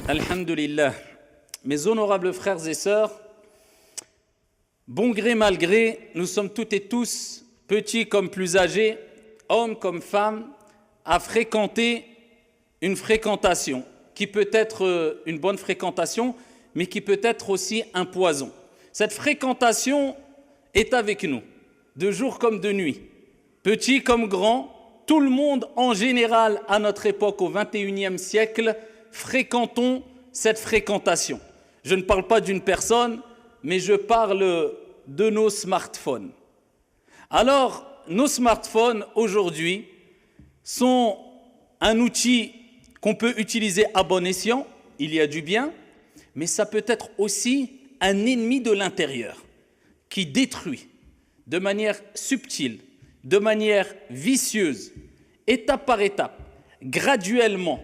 Alhamdulillah. Mes honorables frères et sœurs, bon gré mal gré, nous sommes toutes et tous, petits comme plus âgés, hommes comme femmes, à fréquenter une fréquentation qui peut être une bonne fréquentation, mais qui peut être aussi un poison. Cette fréquentation est avec nous, de jour comme de nuit, petits comme grands, tout le monde en général à notre époque au XXIe siècle, fréquentons cette fréquentation. Je ne parle pas d'une personne, mais je parle de nos smartphones. Alors, nos smartphones aujourd'hui sont un outil qu'on peut utiliser à bon escient, il y a du bien, mais ça peut être aussi un ennemi de l'intérieur qui détruit de manière subtile, de manière vicieuse, étape par étape, graduellement,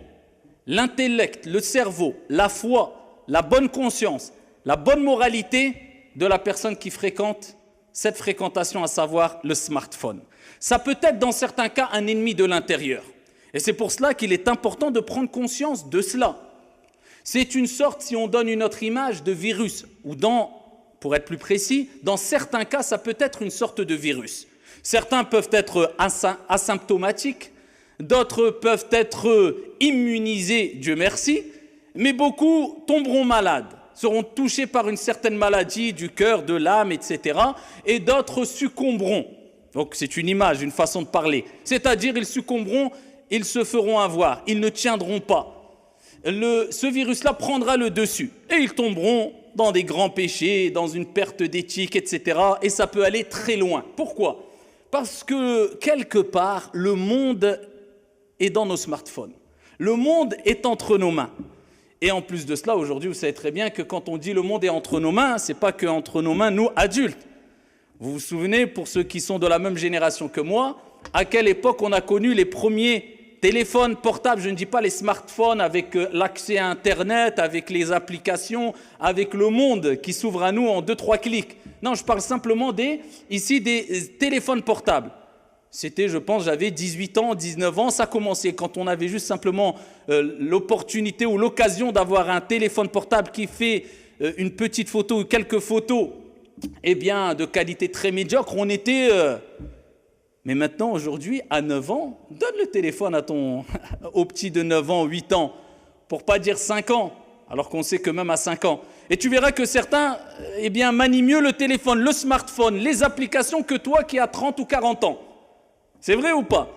l'intellect, le cerveau, la foi, la bonne conscience, la bonne moralité de la personne qui fréquente cette fréquentation, à savoir le smartphone. Ça peut être dans certains cas un ennemi de l'intérieur. Et c'est pour cela qu'il est important de prendre conscience de cela. C'est une sorte, si on donne une autre image, de virus, ou pour être plus précis, dans certains cas, ça peut être une sorte de virus. Certains peuvent être asymptomatiques, d'autres peuvent être immunisés, Dieu merci, mais beaucoup tomberont malades, seront touchés par une certaine maladie du cœur, de l'âme, etc. Et d'autres succomberont. Donc c'est une image, une façon de parler. C'est-à-dire ils succomberont, ils se feront avoir, ils ne tiendront pas. Ce virus-là prendra le dessus et ils tomberont dans des grands péchés, dans une perte d'éthique, etc. Et ça peut aller très loin. Pourquoi ? Parce que quelque part, le monde est dans nos smartphones. Le monde est entre nos mains. Et en plus de cela, aujourd'hui, vous savez très bien que quand on dit le monde est entre nos mains, ce n'est pas qu'entre nos mains, nous, adultes. Vous vous souvenez, pour ceux qui sont de la même génération que moi, à quelle époque on a connu les premiers téléphones portables, je ne dis pas les smartphones avec l'accès à Internet, avec les applications, avec le monde qui s'ouvre à nous en 2-3 clics. Non, je parle simplement des téléphones portables. C'était, je pense, j'avais 18 ans, 19 ans, ça commençait quand on avait juste simplement l'opportunité ou l'occasion d'avoir un téléphone portable qui fait une petite photo ou quelques photos, eh bien, de qualité très médiocre, on était... Mais maintenant, aujourd'hui, à 9 ans, donne le téléphone au petit de 9 ans, 8 ans, pour pas dire 5 ans, alors qu'on sait que même à 5 ans. Et tu verras que certains manient mieux le téléphone, le smartphone, les applications que toi qui as 30 ou 40 ans. C'est vrai ou pas ?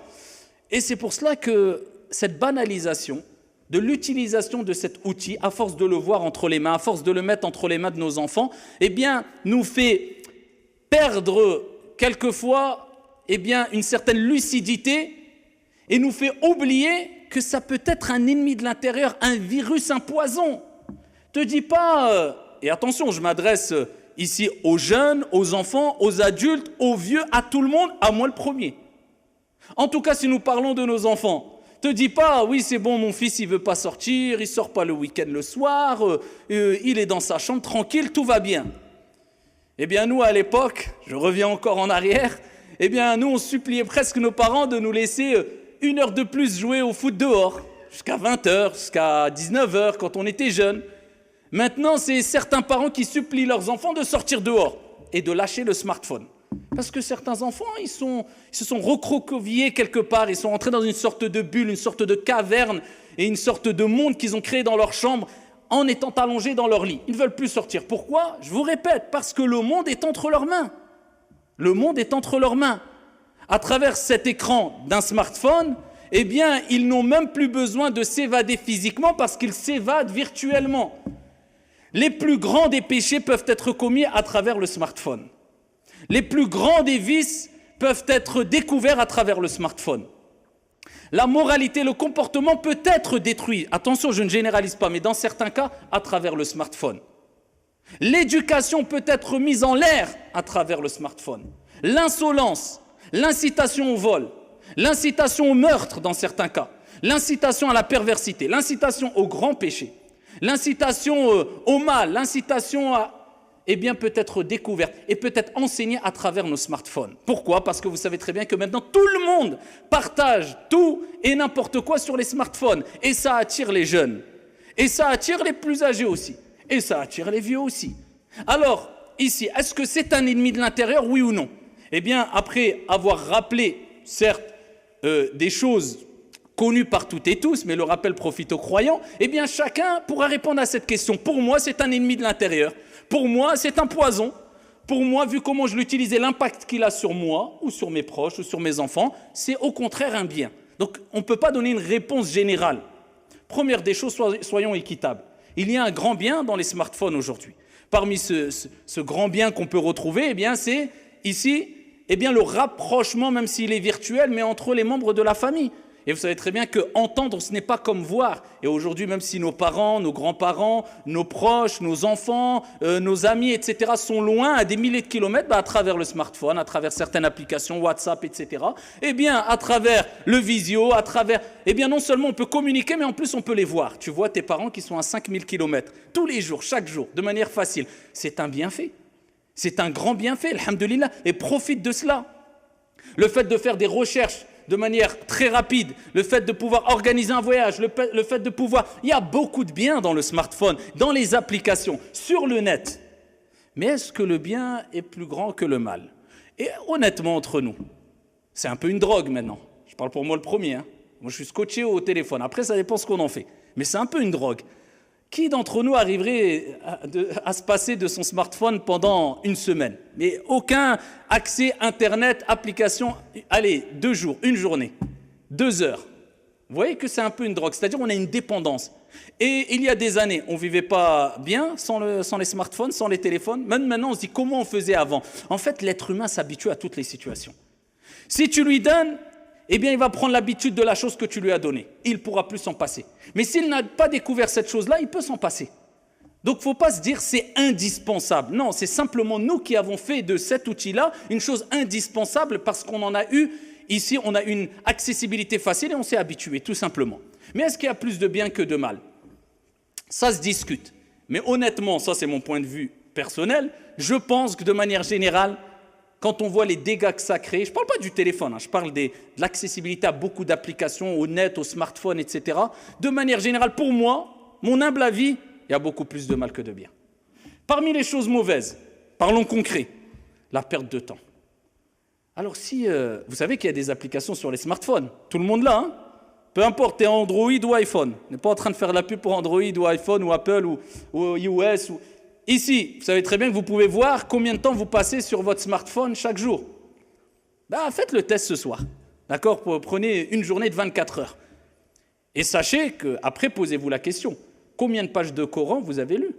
Et c'est pour cela que cette banalisation de l'utilisation de cet outil, à force de le voir entre les mains, à force de le mettre entre les mains de nos enfants, nous fait perdre quelquefois une certaine lucidité et nous fait oublier que ça peut être un ennemi de l'intérieur, un virus, un poison. Te dis pas, et attention, je m'adresse ici aux jeunes, aux enfants, aux adultes, aux vieux, à tout le monde, à moi le premier. En tout cas, si nous parlons de nos enfants, te dis pas, oui c'est bon, mon fils il veut pas sortir, il sort pas le week-end le soir, il est dans sa chambre tranquille, tout va bien. Eh bien nous à l'époque, je reviens encore en arrière, nous on suppliait presque nos parents de nous laisser 1 heure de plus jouer au foot dehors, jusqu'à 20h, jusqu'à 19h quand on était jeunes. Maintenant, c'est certains parents qui supplient leurs enfants de sortir dehors et de lâcher le smartphone. Parce que certains enfants, ils se sont recroquevillés quelque part, ils sont entrés dans une sorte de bulle, une sorte de caverne et une sorte de monde qu'ils ont créé dans leur chambre en étant allongés dans leur lit. Ils ne veulent plus sortir. Pourquoi ? Je vous répète, parce que le monde est entre leurs mains. Le monde est entre leurs mains. À travers cet écran d'un smartphone, ils n'ont même plus besoin de s'évader physiquement parce qu'ils s'évadent virtuellement. Les plus grands des péchés peuvent être commis à travers le smartphone. Les plus grands des vices peuvent être découverts à travers le smartphone. La moralité, le comportement peut être détruit. Attention, je ne généralise pas, mais dans certains cas, à travers le smartphone. L'éducation peut être mise en l'air à travers le smartphone. L'insolence, l'incitation au vol, l'incitation au meurtre dans certains cas, l'incitation à la perversité, l'incitation au grand péché, l'incitation au mal, l'incitation peut être découverte et peut être enseignée à travers nos smartphones. Pourquoi ? Parce que vous savez très bien que maintenant tout le monde partage tout et n'importe quoi sur les smartphones et ça attire les jeunes. Et ça attire les plus âgés aussi. Et ça attire les vieux aussi. Alors, ici, est-ce que c'est un ennemi de l'intérieur, oui ou non? Eh bien, après avoir rappelé, certes, des choses connues par toutes et tous, mais le rappel profite aux croyants, eh bien, chacun pourra répondre à cette question. Pour moi, c'est un ennemi de l'intérieur. Pour moi, c'est un poison. Pour moi, vu comment je l'utilise et l'impact qu'il a sur moi, ou sur mes proches, ou sur mes enfants, c'est au contraire un bien. Donc, on ne peut pas donner une réponse générale. Première des choses, soyons équitables. Il y a un grand bien dans les smartphones aujourd'hui. Parmi ce grand bien qu'on peut retrouver, eh bien, c'est ici le rapprochement, même s'il est virtuel, mais entre les membres de la famille. Et vous savez très bien qu'entendre, ce n'est pas comme voir. Et aujourd'hui, même si nos parents, nos grands-parents, nos proches, nos enfants, nos amis, etc., sont loin à des milliers de kilomètres, à travers le smartphone, à travers certaines applications, WhatsApp, etc., eh bien, à travers le visio, non seulement on peut communiquer, mais en plus on peut les voir. Tu vois tes parents qui sont à 5000 kilomètres, tous les jours, chaque jour, de manière facile. C'est un bienfait. C'est un grand bienfait, alhamdoulilah, et profite de cela. Le fait de faire des recherches de manière très rapide, le fait de pouvoir organiser un voyage, le fait de pouvoir... Il y a beaucoup de bien dans le smartphone, dans les applications, sur le net. Mais est-ce que le bien est plus grand que le mal? Et honnêtement, entre nous, c'est un peu une drogue maintenant. Je parle pour moi le premier. Moi, je suis scotché au téléphone. Après, ça dépend ce qu'on en fait. Mais c'est un peu une drogue. Qui d'entre nous arriverait à se passer de son smartphone pendant une semaine? Mais aucun accès Internet, application, allez, 2 jours, une journée, 2 heures. Vous voyez que c'est un peu une drogue, c'est-à-dire on a une dépendance. Et il y a des années, on ne vivait pas bien sans les smartphones, sans les téléphones. Même maintenant, on se dit comment on faisait avant. En fait, l'être humain s'habitue à toutes les situations. Si tu lui donnes... eh bien, il va prendre l'habitude de la chose que tu lui as donnée. Il ne pourra plus s'en passer. Mais s'il n'a pas découvert cette chose-là, il peut s'en passer. Donc, il ne faut pas se dire c'est indispensable. Non, c'est simplement nous qui avons fait de cet outil-là une chose indispensable parce qu'on en a eu, ici, on a une accessibilité facile et on s'est habitué, tout simplement. Mais est-ce qu'il y a plus de bien que de mal? Ça se discute. Mais honnêtement, ça c'est mon point de vue personnel, je pense que de manière générale, quand on voit les dégâts que ça crée, je ne parle pas du téléphone, je parle de l'accessibilité à beaucoup d'applications, au net, au smartphone, etc. De manière générale, pour moi, mon humble avis, il y a beaucoup plus de mal que de bien. Parmi les choses mauvaises, parlons concret, la perte de temps. Alors si, vous savez qu'il y a des applications sur les smartphones, tout le monde l'a, peu importe, tu es Android ou iPhone, on n'est pas en train de faire la pub pour Android ou iPhone ou Apple ou iOS ou... Ici, vous savez très bien que vous pouvez voir combien de temps vous passez sur votre smartphone chaque jour. Faites le test ce soir. D'accord? Prenez une journée de 24 heures. Et sachez qu'après, posez-vous la question. Combien de pages de Coran vous avez lu?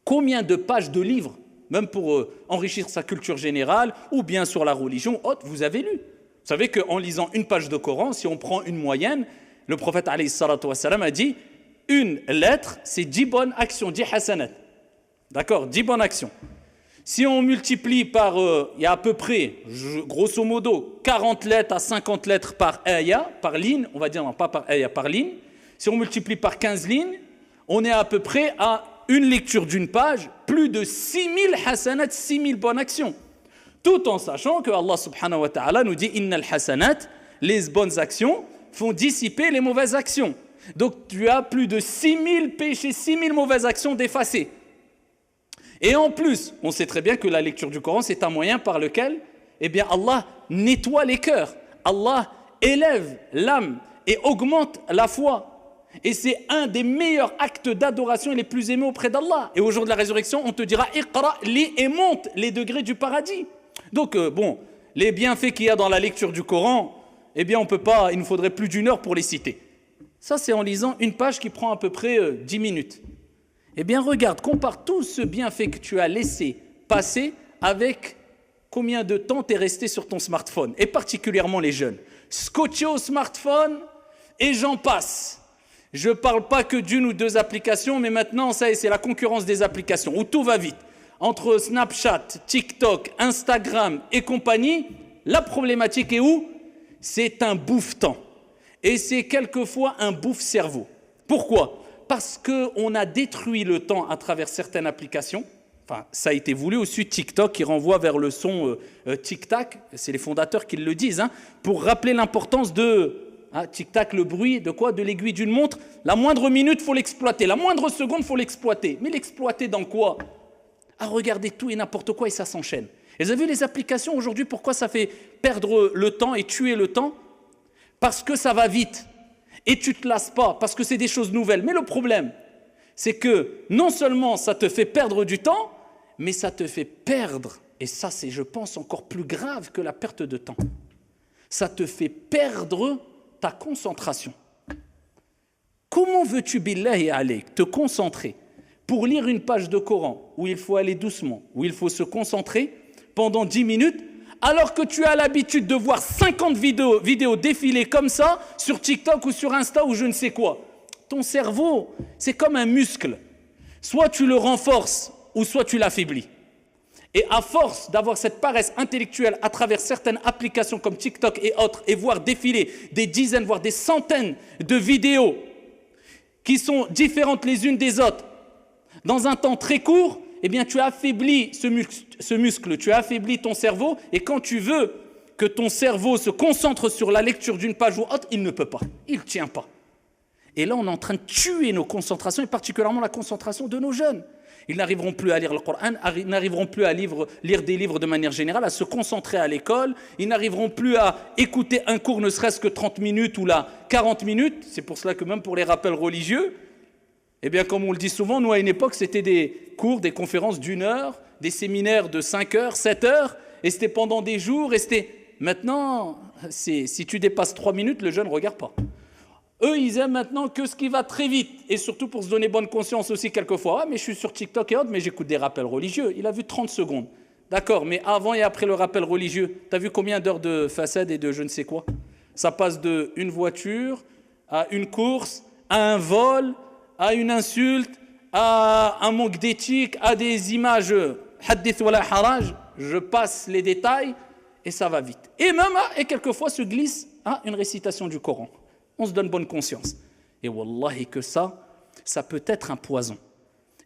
Combien de pages de livres, même pour enrichir sa culture générale, ou bien sur la religion, vous avez lu? Vous savez qu'en lisant une page de Coran, si on prend une moyenne, le prophète alayhi salatu wassalam a dit, une lettre, c'est 10 bonnes actions, 10 hasanat. D'accord, 10 bonnes actions. Si on multiplie par, il y a à peu près, grosso modo, 40 lettres à 50 lettres par ayah, par ligne, on va dire, non pas par ayah, par ligne. Si on multiplie par 15 lignes, on est à peu près à une lecture d'une page, plus de 6000 hasanat, 6000 bonnes actions. Tout en sachant que Allah subhanahu wa ta'ala nous dit « Innal hasanat », les bonnes actions font dissiper les mauvaises actions. Donc tu as plus de 6000 péchés, 6000 mauvaises actions d'effacer. Et en plus, on sait très bien que la lecture du Coran, c'est un moyen par lequel Allah nettoie les cœurs. Allah élève l'âme et augmente la foi. Et c'est un des meilleurs actes d'adoration et les plus aimés auprès d'Allah. Et au jour de la résurrection, on te dira « Iqra, lis et monte les degrés du paradis ». Donc, les bienfaits qu'il y a dans la lecture du Coran, on peut pas, il nous faudrait plus d'1 heure pour les citer. Ça, c'est en lisant une page qui prend à peu près 10 minutes. Regarde, compare tout ce bienfait que tu as laissé passer avec combien de temps tu es resté sur ton smartphone, et particulièrement les jeunes. Scotché au smartphone, et j'en passe. Je ne parle pas que d'une ou 2 applications, mais maintenant, ça y est, c'est la concurrence des applications, où tout va vite. Entre Snapchat, TikTok, Instagram et compagnie, la problématique est où? C'est un bouffe-temps. Et c'est quelquefois un bouffe-cerveau. Pourquoi? Parce qu'on a détruit le temps à travers certaines applications. Enfin, ça a été voulu aussi TikTok qui renvoie vers le son tic-tac. C'est les fondateurs qui le disent, pour rappeler l'importance de Ah, tic-tac, le bruit de quoi? De l'aiguille d'une montre. La moindre minute, il faut l'exploiter. La moindre seconde, il faut l'exploiter. Mais l'exploiter dans quoi? À regarder tout et n'importe quoi et ça s'enchaîne. Et vous avez vu les applications aujourd'hui, pourquoi ça fait perdre le temps et tuer le temps? Parce que ça va vite. Et tu ne te lasses pas, parce que c'est des choses nouvelles. Mais le problème, c'est que non seulement ça te fait perdre du temps, mais ça te fait perdre, et ça c'est, je pense, encore plus grave que la perte de temps. Ça te fait perdre ta concentration. Comment veux-tu, billahi alayk, te concentrer pour lire une page de Coran où il faut aller doucement, où il faut se concentrer pendant 10 minutes, alors que tu as l'habitude de voir 50 vidéos défiler comme ça sur TikTok ou sur Insta ou je ne sais quoi? Ton cerveau, c'est comme un muscle. Soit tu le renforces ou soit tu l'affaiblis. Et à force d'avoir cette paresse intellectuelle à travers certaines applications comme TikTok et autres, et voir défiler des dizaines, voire des centaines de vidéos qui sont différentes les unes des autres, dans un temps très court, eh bien tu affaiblis ce muscle, tu affaiblis ton cerveau, et quand tu veux que ton cerveau se concentre sur la lecture d'une page ou autre, il ne peut pas, il ne tient pas. Et là, on est en train de tuer nos concentrations, et particulièrement la concentration de nos jeunes. Ils n'arriveront plus à lire le Coran, ils n'arriveront plus à lire des livres de manière générale, à se concentrer à l'école, ils n'arriveront plus à écouter un cours ne serait-ce que 30 minutes ou là 40 minutes. C'est pour cela que même pour les rappels religieux, eh bien comme on le dit souvent, nous à une époque c'était des cours, des conférences d'1 heure, des séminaires de 5 heures, 7 heures, et c'était pendant des jours, et c'était... Maintenant, si tu dépasses 3 minutes, le jeune ne regarde pas. Eux, ils aiment maintenant que ce qui va très vite, et surtout pour se donner bonne conscience aussi quelquefois. Ah, mais je suis sur TikTok et autres, mais j'écoute des rappels religieux. Il a vu 30 secondes. D'accord, mais avant et après le rappel religieux, tu as vu combien d'heures de façade et de je ne sais quoi? Ça passe de une voiture à une course, à un vol, à une insulte, à un manque d'éthique, à des images hadith wala haraj. Je passe les détails et ça va vite. Et même, et quelquefois se glisse à une récitation du Coran. On se donne bonne conscience. Et wallahi que ça peut être un poison.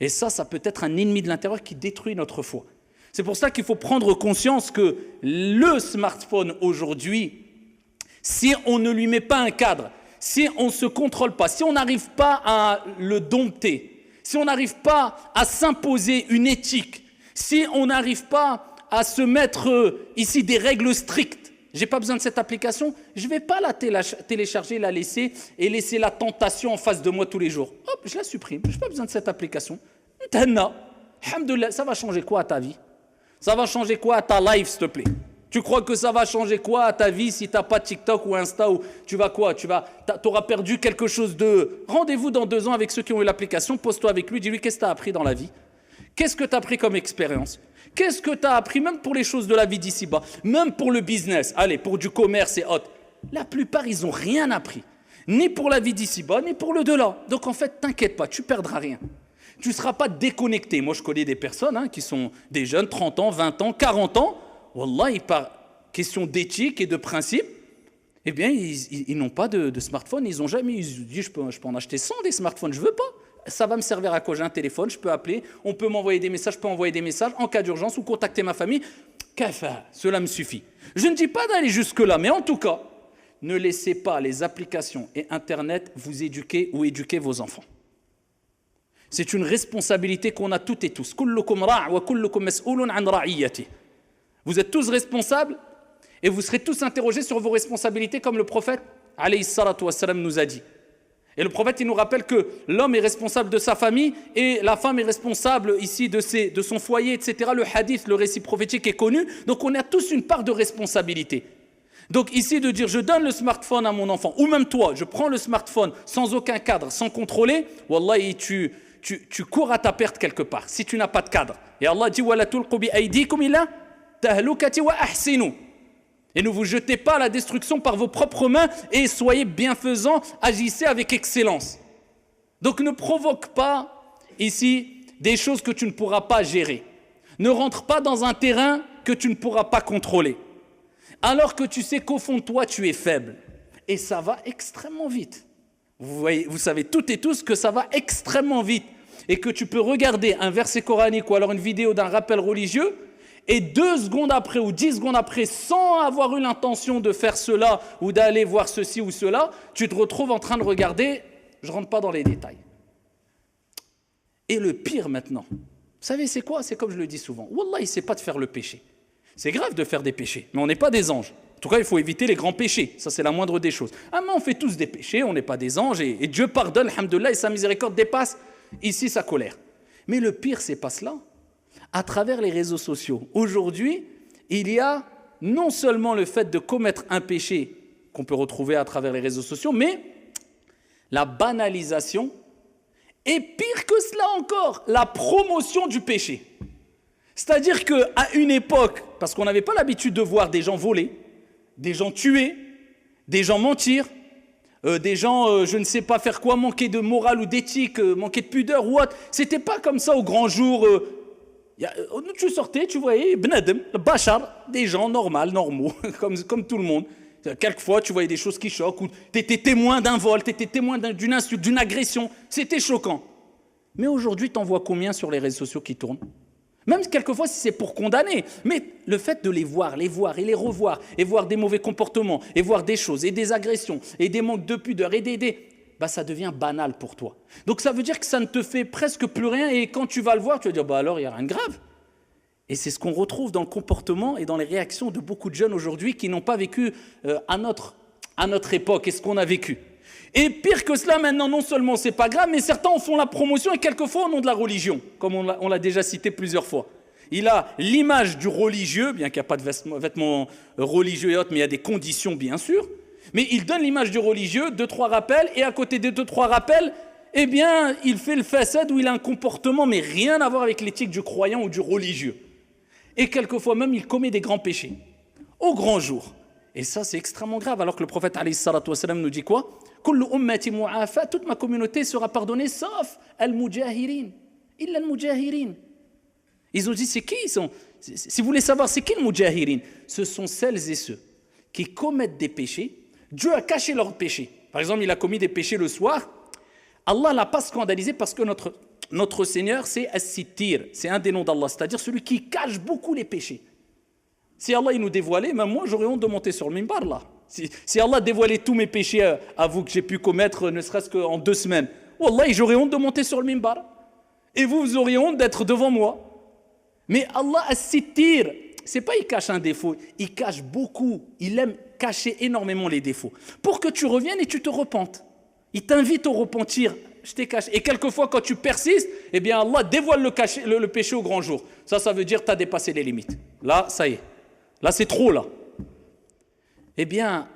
Et ça peut être un ennemi de l'intérieur qui détruit notre foi. C'est pour ça qu'il faut prendre conscience que le smartphone aujourd'hui, si on ne lui met pas un cadre, si on ne se contrôle pas, si on n'arrive pas à le dompter, si on n'arrive pas à s'imposer une éthique, si on n'arrive pas à se mettre ici des règles strictes, j'ai pas besoin de cette application, je ne vais pas la télécharger, la laisser et laisser la tentation en face de moi tous les jours. Hop, je la supprime, je n'ai pas besoin de cette application. Alhamdoulilah, ça va changer quoi à ta vie? Ça va changer quoi à ta life, s'il te plaît? Tu crois que ça va changer quoi à ta vie si tu n'as pas TikTok ou Insta ou tu vas quoi? Tu auras perdu quelque chose de... Rendez-vous dans 2 ans avec ceux qui ont eu l'application, pose-toi avec lui, dis-lui qu'est-ce que tu as appris dans la vie? Qu'est-ce que tu as appris comme expérience? Qu'est-ce que tu as appris même pour les choses de la vie d'ici-bas? Même pour le business, allez, pour du commerce et autres. La plupart, ils n'ont rien appris. Ni pour la vie d'ici-bas, ni pour le delà. Donc en fait, t'inquiète pas, tu perdras rien. Tu ne seras pas déconnecté. Moi, je connais des personnes qui sont des jeunes, 30 ans, 20 ans, 40 ans. Wallah, par question d'éthique et de principe, eh bien, ils n'ont pas de smartphone. Ils n'ont jamais... Ils se disent, je peux en acheter 100 des smartphones, je ne veux pas. Ça va me servir à quoi? J'ai un téléphone, je peux appeler, on peut m'envoyer des messages, je peux envoyer des messages en cas d'urgence ou contacter ma famille. Cela me suffit. Je ne dis pas d'aller jusque-là, mais en tout cas, ne laissez pas les applications et Internet vous éduquer ou éduquer vos enfants. C'est une responsabilité qu'on a toutes et tous. Vous êtes tous responsables et vous serez tous interrogés sur vos responsabilités comme le prophète alayhi salatu wassalam nous a dit. Et le prophète, il nous rappelle que l'homme est responsable de sa famille et la femme est responsable ici de son foyer, etc. Le hadith, le récit prophétique est connu. Donc on a tous une part de responsabilité. Donc ici de dire je donne le smartphone à mon enfant, ou même toi, je prends le smartphone sans aucun cadre, sans contrôler, wallahi tu cours à ta perte quelque part, si tu n'as pas de cadre. Et Allah dit وَلَا تُلْقُوا بِأَيْدِيكُمْ إِلَى تَهْلُكَةِ وَأَحْسِنُوا. Et ne vous jetez pas à la destruction par vos propres mains et soyez bienfaisants, agissez avec excellence. Donc ne provoque pas ici des choses que tu ne pourras pas gérer. Ne rentre pas dans un terrain que tu ne pourras pas contrôler. Alors que tu sais qu'au fond de toi, tu es faible. Et ça va extrêmement vite. Vous savez toutes et tous que ça va extrêmement vite. Et que tu peux regarder un verset coranique ou alors une vidéo d'un rappel religieux Et 2 secondes après ou 10 secondes après, sans avoir eu l'intention de faire cela ou d'aller voir ceci ou cela, tu te retrouves en train de regarder, je ne rentre pas dans les détails. Et le pire maintenant, vous savez c'est quoi? C'est comme je le dis souvent, Wallah, c'est pas de faire le péché. C'est grave de faire des péchés, mais on n'est pas des anges. En tout cas, il faut éviter les grands péchés, ça c'est la moindre des choses. Ah mais on fait tous des péchés, on n'est pas des anges, et Dieu pardonne, alhamdoulilah, et sa miséricorde dépasse ici sa colère. Mais le pire, c'est pas cela. À travers les réseaux sociaux, aujourd'hui, il y a non seulement le fait de commettre un péché qu'on peut retrouver à travers les réseaux sociaux, mais la banalisation, et pire que cela encore, la promotion du péché. C'est-à-dire qu'à une époque, parce qu'on n'avait pas l'habitude de voir des gens voler, des gens tuer, des gens mentir, des gens, je ne sais pas faire quoi, manquer de morale ou d'éthique, manquer de pudeur ou autre. C'était pas comme ça au grand jour. Tu sortais, tu voyais, Bnadem, Bachar, des gens normaux, comme tout le monde. Quelquefois, tu voyais des choses qui choquent, ou tu étais témoin d'un vol, tu étais témoin d'une insulte, d'une agression. C'était choquant. Mais aujourd'hui, tu en vois combien sur les réseaux sociaux qui tournent? Même quelquefois, si c'est pour condamner. Mais le fait de les voir et les revoir, et voir des mauvais comportements, et voir des choses, et des agressions, et des manques de pudeur, ça devient banal pour toi. Donc ça veut dire que ça ne te fait presque plus rien, et quand tu vas le voir, tu vas dire, alors il n'y a rien de grave. Et c'est ce qu'on retrouve dans le comportement et dans les réactions de beaucoup de jeunes aujourd'hui qui n'ont pas vécu à notre époque, et ce qu'on a vécu. Et pire que cela, maintenant, non seulement c'est pas grave, mais certains en font la promotion, et quelquefois au nom de la religion, comme on l'a déjà cité plusieurs fois. Il a l'image du religieux, bien qu'il n'y a pas de vêtements religieux et autres, mais il y a des conditions, bien sûr. Mais il donne l'image du religieux, 2-3 rappels, et à côté des 2-3 rappels, eh bien, il fait le façade où il a un comportement, mais rien à voir avec l'éthique du croyant ou du religieux. Et quelquefois même, il commet des grands péchés, au grand jour. Et ça, c'est extrêmement grave, alors que le prophète alayhi salatu wassalam nous dit quoi? Kullu ummati mu'afa, toute ma communauté sera pardonnée, sauf al-mujahirin, illa al-mujahirin. Ils ont dit, c'est qui ils sont? Si vous voulez savoir, c'est qui le mujahirin? Ce sont celles et ceux qui commettent des péchés. Dieu a caché leurs péchés. Par exemple, il a commis des péchés le soir. Allah ne l'a pas scandalisé parce que notre Seigneur, c'est As-Sittir. C'est un des noms d'Allah, c'est-à-dire celui qui cache beaucoup les péchés. Si Allah il nous dévoilait, même moi, j'aurais honte de monter sur le mimbar, là. Si Allah dévoilait tous mes péchés à vous que j'ai pu commettre, ne serait-ce qu'en 2 semaines, Wallah, j'aurais honte de monter sur le mimbar. Et vous auriez honte d'être devant moi. Mais Allah As-Sittir, c'est pas il cache un défaut, il cache beaucoup. Il aime cacher énormément les défauts. Pour que tu reviennes et tu te repentes. Il t'invite au repentir. Je t'ai caché. Et quelquefois, quand tu persistes, eh bien Allah dévoile le péché au grand jour. Ça veut dire que tu as dépassé les limites. Là, ça y est. Là, c'est trop, là. Eh bien,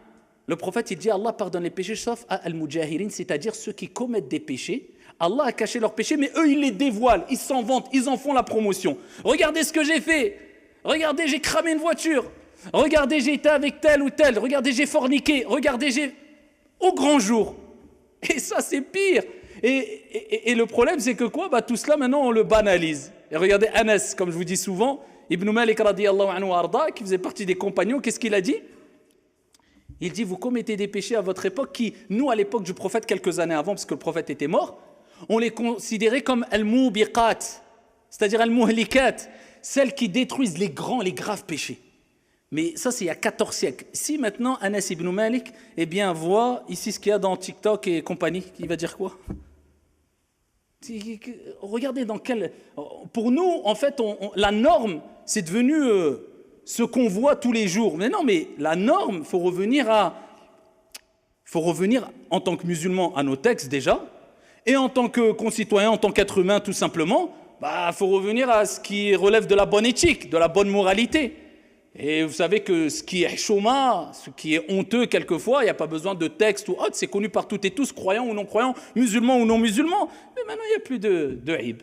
le prophète, il dit, Allah pardonne les péchés, sauf à al-mujahirin, c'est-à-dire ceux qui commettent des péchés. Allah a caché leurs péchés, mais eux, ils les dévoilent, ils s'en vantent, ils en font la promotion. Regardez ce que j'ai fait. Regardez, j'ai cramé une voiture. Regardez, j'ai été avec tel ou tel. Regardez, j'ai forniqué. Regardez, j'ai... Au grand jour. Et ça, c'est pire. Et le problème, c'est que quoi? Tout cela, maintenant, on le banalise. Et regardez, Anas, comme je vous dis souvent, Ibn Malik radiyallahu anhu arda, qui faisait partie des compagnons, qu'est-ce qu'il a dit? Il dit, vous commettez des péchés à votre époque qui, nous, à l'époque du prophète, quelques années avant, parce que le prophète était mort, on les considérait comme al-mubiqat, c'est-à-dire al-muhlikat, celles qui détruisent les grands, les graves péchés. Mais ça, c'est il y a 14 siècles. Si maintenant, Anas ibn Malik, eh bien, voit ici ce qu'il y a dans TikTok et compagnie, il va dire quoi? Regardez dans quel... Pour nous, en fait, la norme, c'est devenu ce qu'on voit tous les jours. Mais non, mais la norme, il faut revenir en tant que musulman à nos textes déjà, et en tant que concitoyen, en tant qu'être humain tout simplement, faut revenir à ce qui relève de la bonne éthique, de la bonne moralité. Et vous savez que ce qui est chouma, ce qui est honteux quelquefois, il n'y a pas besoin de texte ou autre, c'est connu par toutes et tous, croyants ou non croyants, musulmans ou non musulmans. Mais maintenant, il n'y a plus de hib.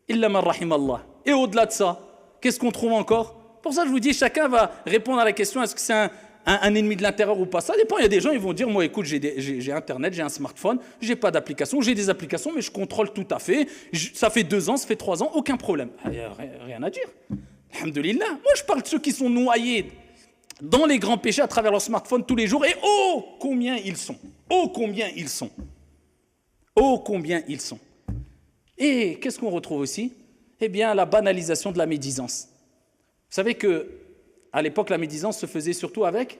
Illa man rahim Allah. Et au-delà de ça, qu'est-ce qu'on trouve encore? Pour ça, je vous dis, chacun va répondre à la question, est-ce que c'est un ennemi de l'intérieur ou pas? Ça dépend, il y a des gens, ils vont dire, moi écoute, j'ai Internet, j'ai un smartphone, j'ai pas d'application, j'ai des applications, mais je contrôle tout à fait. Ça fait 2 ans, ça fait 3 ans, aucun problème. Rien à dire. Alhamdulillah. Moi, je parle de ceux qui sont noyés dans les grands péchés à travers leur smartphone tous les jours. Et oh, combien ils sont. Oh, combien ils sont. Oh, combien ils sont. Et qu'est-ce qu'on retrouve aussi? Eh bien, la banalisation de la médisance. savez que à l'époque, la médisance se faisait surtout avec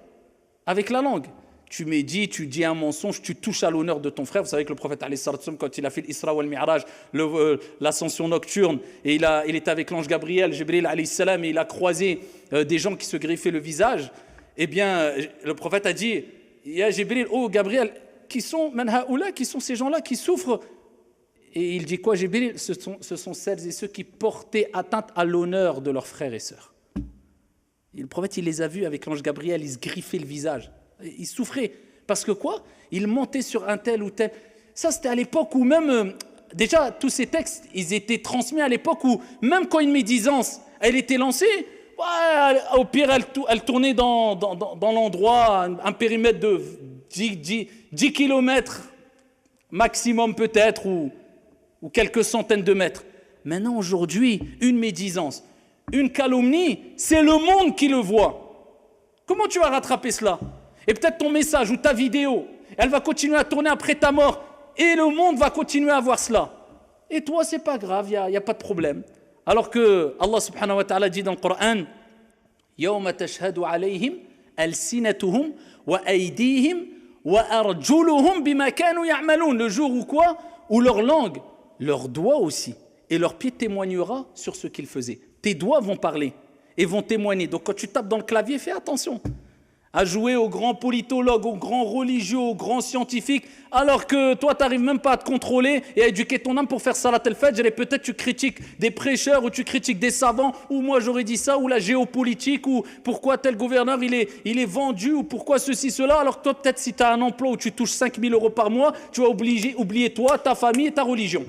la langue. Tu médites, tu dis un mensonge, tu touches à l'honneur de ton frère. Vous savez que le prophète, quand il a fait l'Isra wal Mi'raj, l'ascension nocturne, et il était avec l'ange Gabriel, Jibril alayhi salam, et il a croisé des gens qui se griffaient le visage. Eh bien, le prophète a dit, Ya Jibril, oh Gabriel, qui sont ces gens-là qui souffrent? Et il dit quoi, Jibril? Ce sont celles et ceux qui portaient atteinte à l'honneur de leurs frères et sœurs. Et le prophète, il les a vus avec l'ange Gabriel, il se griffait le visage. Il souffrait. Parce que quoi? Il montait sur un tel ou tel. Ça, c'était à l'époque où même... déjà, tous ces textes, ils étaient transmis à l'époque où, même quand une médisance, elle était lancée, ouais, au pire, elle tournait dans l'endroit, un périmètre de 10 kilomètres maximum peut-être, ou quelques centaines de mètres. Maintenant, aujourd'hui, une médisance, une calomnie, c'est le monde qui le voit. Comment tu vas rattraper cela? Et peut-être ton message ou ta vidéo, elle va continuer à tourner après ta mort, et le monde va continuer à voir cela. Et toi, c'est pas grave, il n'y a pas de problème. Alors que Allah subhanahu wa ta'ala dit dans le Coran, يَوْمَ تَشْهَدُ عَلَيْهِمْ أَلْسِنَتُهُمْ وَأَيْدِيهِمْ وَأَرْجُلُهُمْ بِمَا كَانُوا يَعْمَلُونَ. Le jour où quoi? Où leur langue, leurs doigts aussi, et leurs pieds témoignera sur ce qu'ils faisaient. Tes doigts vont parler et vont témoigner. Donc quand tu tapes dans le clavier, fais attention à jouer aux grands politologues, aux grands religieux, aux grands scientifiques, alors que toi, tu n'arrives même pas à te contrôler et à éduquer ton âme pour faire salat al-fajr, et peut-être tu critiques des prêcheurs, ou tu critiques des savants, ou moi j'aurais dit ça, ou la géopolitique, ou pourquoi tel gouverneur il est vendu, ou pourquoi ceci, cela, alors que toi, peut-être si tu as un emploi où tu touches 5 000 € par mois, tu vas oublier toi, ta famille et ta religion.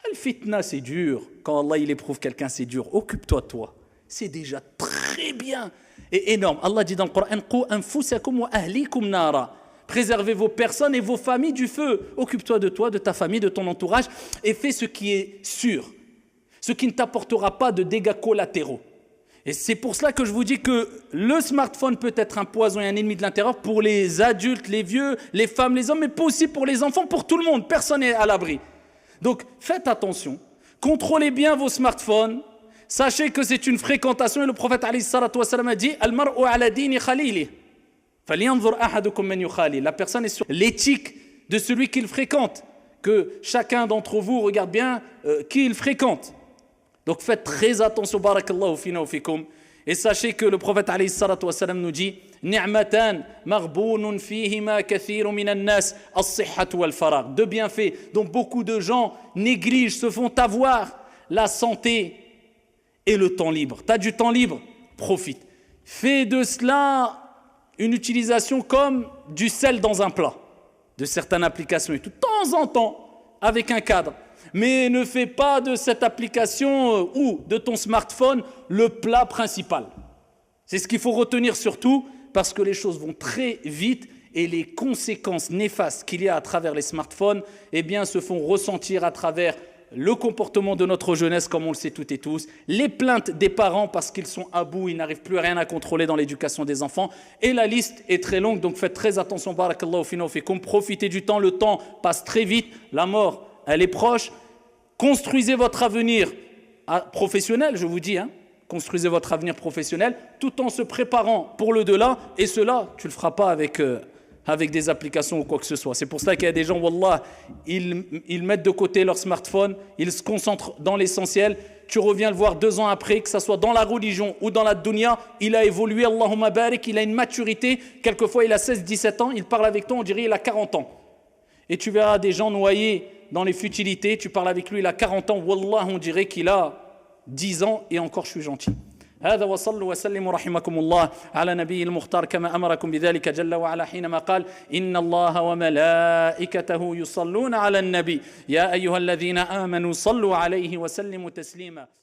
Al-fitna, c'est dur. Quand Allah il éprouve quelqu'un, c'est dur. Occupe-toi de toi. C'est déjà très bien et énorme. Allah dit dans le Coran, Qu anfusakum wa ahlikum nara. Préservez vos personnes et vos familles du feu. Occupe-toi de toi, de ta famille, de ton entourage, et fais ce qui est sûr, ce qui ne t'apportera pas de dégâts collatéraux. Et c'est pour cela que je vous dis que le smartphone peut être un poison et un ennemi de l'intérieur pour les adultes, les vieux, les femmes, les hommes, mais pas aussi pour les enfants, pour tout le monde. Personne n'est à l'abri. Donc faites attention, contrôlez bien vos smartphones. Sachez que c'est une fréquentation, et le prophète alayhi salatu wa sallam a dit Al-mar'u ala dini khalili. Falyanzur ahadukum man yukhali. La personne est sur l'éthique de celui qu'il fréquente. Que chacun d'entre vous regarde bien qui il fréquente. Donc faites très attention, barakallahu fina wa fikum. Et sachez que le prophète alayhi salatu wa sallam nous dit Ni'matan maghbounun fihima kathirun minan nas as-sihhatu wal faragh. Deux bienfaits dont beaucoup de gens négligent, se font avoir: la santé et le temps libre. Tu as du temps libre, profite. Fais de cela une utilisation comme du sel dans un plat, de certaines applications, et tout, de temps en temps, avec un cadre. Mais ne fais pas de cette application ou de ton smartphone le plat principal. C'est ce qu'il faut retenir surtout, parce que les choses vont très vite et les conséquences néfastes qu'il y a à travers les smartphones, eh bien, se font ressentir à travers le comportement de notre jeunesse, comme on le sait toutes et tous, les plaintes des parents parce qu'ils sont à bout, ils n'arrivent plus à rien à contrôler dans l'éducation des enfants, et la liste est très longue, donc faites très attention, barakallahu fina wa fikum, profitez du temps, le temps passe très vite, la mort, elle est proche, construisez votre avenir professionnel, je vous dis, construisez votre avenir professionnel, tout en se préparant pour le delà, et cela, tu ne le feras pas avec des applications ou quoi que ce soit. C'est pour ça qu'il y a des gens, wallah, ils mettent de côté leur smartphone, ils se concentrent dans l'essentiel. Tu reviens le voir 2 ans après, que ce soit dans la religion ou dans la dunya, il a évolué, Allahumma barik, il a une maturité. Quelquefois, il a 16-17 ans, il parle avec toi, on dirait il a 40 ans. Et tu verras des gens noyés dans les futilités, tu parles avec lui, il a 40 ans, wallah, on dirait qu'il a 10 ans et encore je suis gentil. هذا وصلوا وسلموا رحمكم الله على نبي المختار كما أمركم بذلك جل وعلا حينما قال إن الله وملائكته يصلون على النبي يا أيها الذين آمنوا صلوا عليه وسلموا تسليما